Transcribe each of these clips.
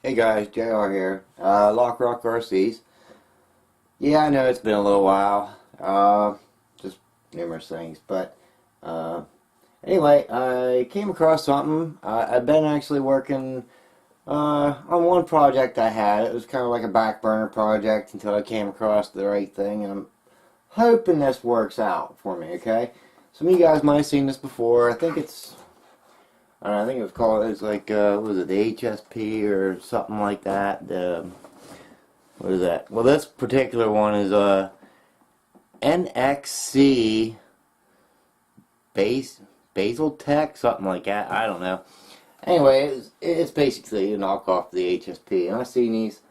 Hey guys, JR here. Lock Rock RCs. Yeah, I know it's been a little while. Just numerous things. But anyway, I came across something. I've been actually working on one project I had. It was kind of like a back burner project until I came across the right thing. And I'm hoping this works out for me, okay? Some of you guys might have seen this before. I think it was called, it's like, what was it, the HSP or something like that. What is that? Well, this particular one is NXC Basal Tech, something like that. I don't know. Anyway, it's basically a knockoff of the HSP. And I've seen these.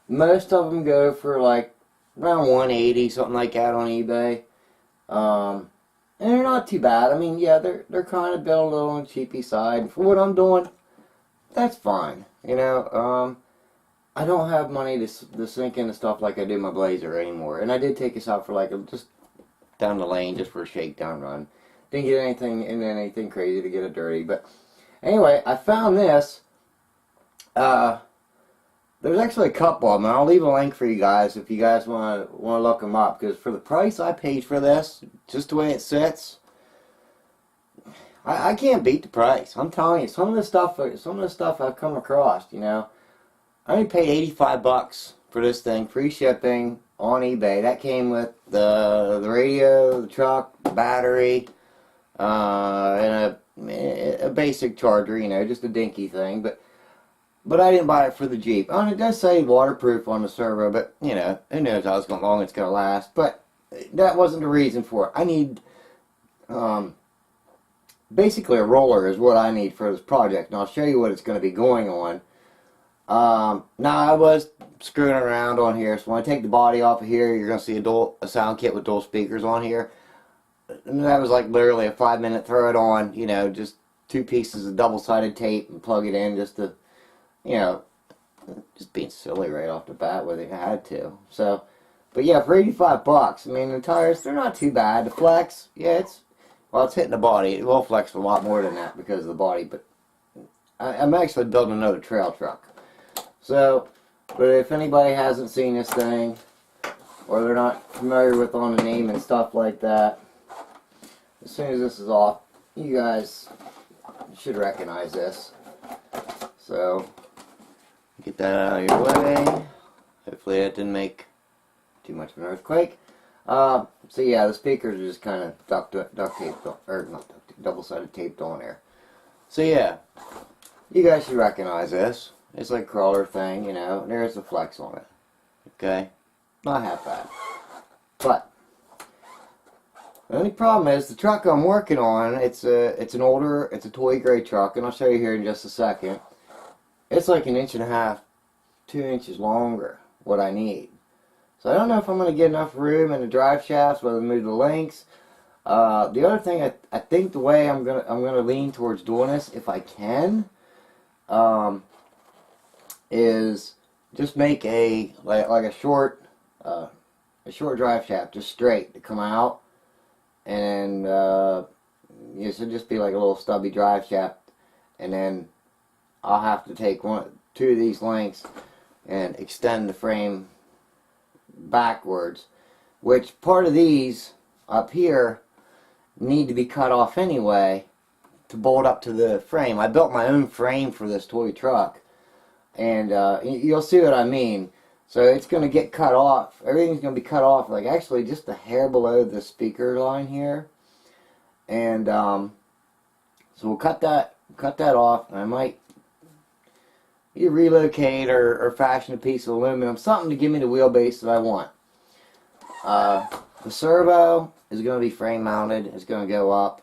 Most of them go for like around 180, something like that on eBay. And they're not too bad. I mean, yeah, they're kind of built a little on the cheapy side. For what I'm doing, that's fine. You know, I don't have money to sink into stuff like I do my Blazer anymore. And I did take this out for like just down the lane just for a shakedown run. Didn't get anything crazy to get it dirty. But anyway, I found this. There's actually a couple of them. I'll leave a link for you guys if you guys want to look them up. Because for the price I paid for this, just the way it sits, I can't beat the price. I'm telling you, some of the stuff I've come across, you know, I only paid 85 bucks for this thing, free shipping on eBay. That came with the radio, the truck, the battery, and a basic charger, you know, just a dinky thing, But I didn't buy it for the Jeep. Oh, and it does say waterproof on the servo, but, you know, who knows how long it's going to last. But that wasn't the reason for it. I need, basically a roller is what I need for this project. And I'll show you what it's going to be going on. Now, I was screwing around on here. So when I take the body off of here, you're going to see a sound kit with dual speakers on here. And that was like literally a 5-minute throw it on, you know, just 2 pieces of double-sided tape and plug it in just to, you know, just being silly right off the bat where they had to. So, but yeah, for 85 bucks, I mean, the tires, they're not too bad. The flex, yeah, it's hitting the body. It will flex a lot more than that because of the body, but I'm actually building another trail truck. So, but if anybody hasn't seen this thing, or they're not familiar with on the name and stuff like that, as soon as this is off, you guys should recognize this. So, get that out of your way. Hopefully it didn't make too much of an earthquake. So yeah, the speakers are just kind of duct taped, or not duct tape, double-sided taped on there. So yeah, you guys should recognize this. It's like a crawler thing, you know. There's the flex on it. Okay, not half bad. But the only problem is the truck I'm working on. It's a toy gray truck, and I'll show you here in just a second. It's like 1.5 inches, 2 inches longer, what I need. So I don't know if I'm going to get enough room in the drive shafts, whether to move the links. The other thing, I think the way I'm gonna lean towards doing this, if I can, is just make like a short drive shaft, just straight to come out, and it should just be like a little stubby drive shaft, and then I'll have to take 2 of these lengths and extend the frame backwards, which part of these up here need to be cut off anyway to bolt up to the frame. I built my own frame for this toy truck, and you'll see what I mean. So it's going to get cut off. Everything's going to be cut off, like actually just a hair below the speaker line here. And so we'll cut that off, and I might either relocate or fashion a piece of aluminum, something to give me the wheelbase that I want. The servo is going to be frame mounted. It's going to go up.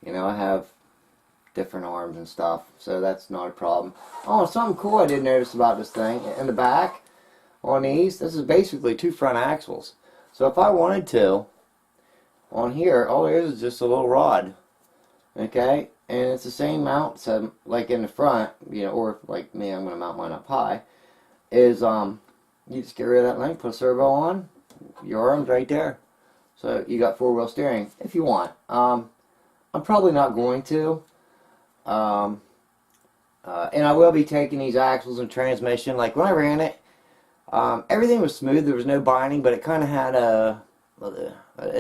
You know, I have different arms and stuff, so that's not a problem. Oh, something cool I did notice about this thing. In the back, on these, this is basically 2 front axles. So if I wanted to, on here, all there is just a little rod. Okay? And it's the same mount, so like in the front, you know, or like me, I'm going to mount mine up high, is you just get rid of that link, put a servo on, your arm's right there. So you got 4-wheel steering if you want. I'm probably not going to. And I will be taking these axles and transmission. Like when I ran it, everything was smooth. There was no binding, but it kind of had a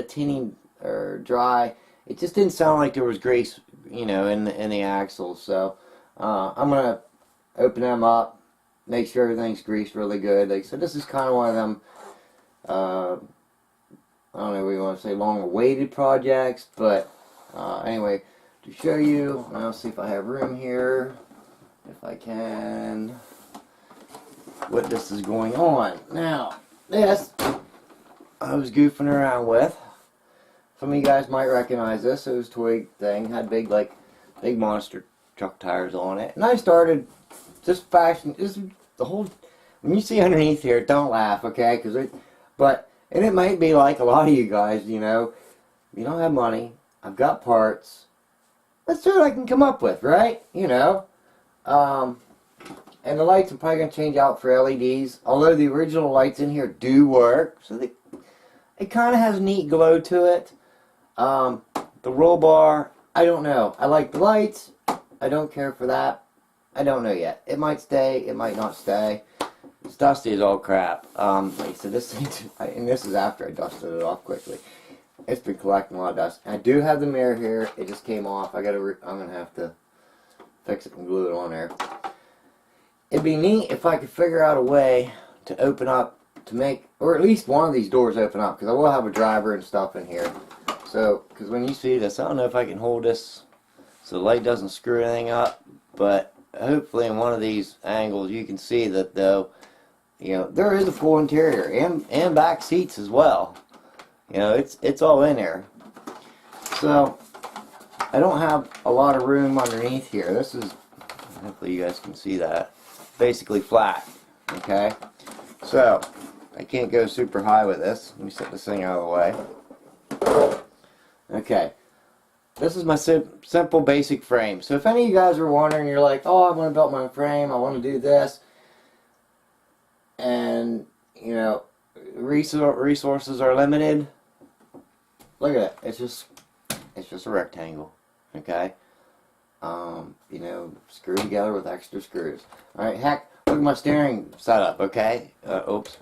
teeny or dry. It just didn't sound like there was grease, in the axles. So I'm gonna open them up, make sure everything's greased really good. Like so, this is kind of one of them. I don't know what you want to say, long-awaited projects, but anyway, to show you, I'll see if I have room here, if I can, what this is going on. Now, this I was goofing around with. Some of you guys might recognize this. It was a toy thing, had big monster truck tires on it, and I started just fashion. This is the whole. When you see underneath here, don't laugh, okay? And it might be like a lot of you guys, you don't have money. I've got parts. Let's see what I can come up with, right? And the lights I'm probably going to change out for LEDs. Although the original lights in here do work. So it kind of has a neat glow to it. The roll bar, I don't know. I like the lights. I don't care for that. I don't know yet. It might stay. It might not stay. It's dusty as all crap. Like I said, this thing, and this is after I dusted it off quickly. It's been collecting a lot of dust. I do have the mirror here. It just came off. I'm gonna have to fix it and glue it on there. It'd be neat if I could figure out a way to open up, to make, or at least one of these doors open up, because I will have a driver and stuff in here. So, because when you see this, I don't know if I can hold this so the light doesn't screw anything up, but hopefully in one of these angles you can see that though, there is a full interior and back seats as well. It's all in there. So I don't have a lot of room underneath here. This is, hopefully you guys can see that, basically flat. Okay, so I can't go super high with this. Let me set this thing out of the way. Okay, this is my simple basic frame. So if any of you guys are wondering, you're like, oh, I want to build my frame, I want to do this, and resources are limited. Look at it. It's just a rectangle. Okay. Screwed together with extra screws. All right. Heck, look at my steering setup. Okay. Oops.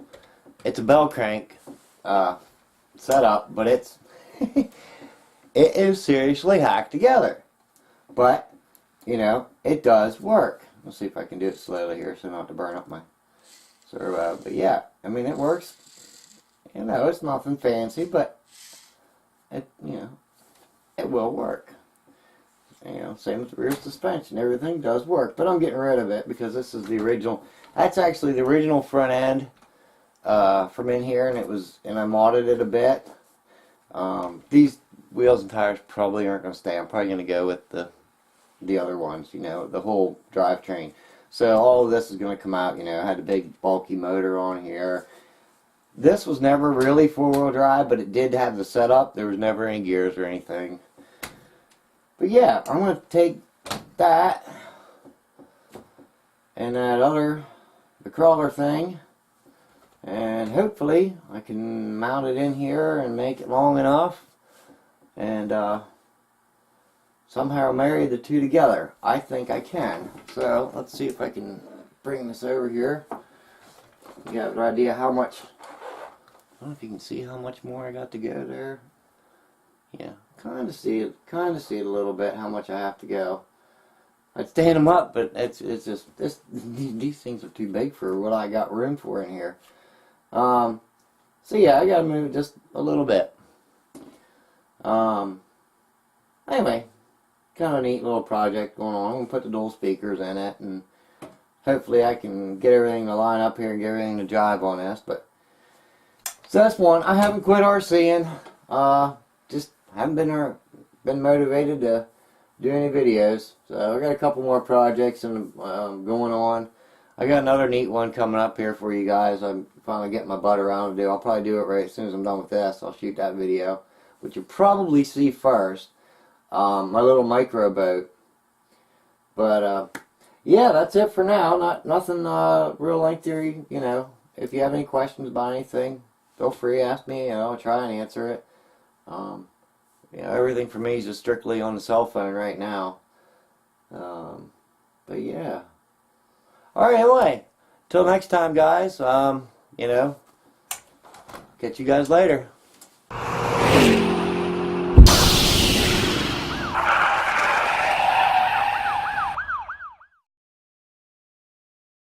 It's a bell crank setup, but it is seriously hacked together. But it does work. Let's see if I can do it slowly here, so I don't have to burn up my servo. But yeah, I mean it works. It's nothing fancy, but it will work. Same with the rear suspension. Everything does work, but I'm getting rid of it because this is the original. That's actually the original front end from in here, and I modded it a bit. These wheels and tires probably aren't going to stay. I'm probably going to go with the other ones. The whole drivetrain. So all of this is going to come out. I had a big bulky motor on here. This was never really four-wheel drive, but it did have the setup. There was never any gears or anything. But yeah, I'm going to take that and the crawler thing, and hopefully I can mount it in here and make it long enough, and somehow marry the two together. I think I can. So let's see if I can bring this over here. You have an idea how much. I don't know if you can see how much more I got to go there. Yeah, kind of see it a little bit how much I have to go. I'd stand them up, but it's just these things are too big for what I got room for in here. So yeah, I gotta move it just a little bit. Anyway, kind of a neat little project going on. I'm gonna put the dual speakers in it, and hopefully I can get everything to line up here and get everything to jive on this. But so that's one. I haven't quit RCing. Just haven't been motivated to do any videos. So I got a couple more projects and going on. I got another neat one coming up here for you guys. I'm finally getting my butt around to do. I'll probably do it right as soon as I'm done with this. I'll shoot that video, which you'll probably see first. My little micro boat. But yeah, that's it for now. Nothing real lengthy. If you have any questions about anything, feel free to ask me. I'll try and answer it. Everything for me is just strictly on the cell phone right now. But But yeah. Alright, anyway. Till next time, guys. You know, catch you guys later.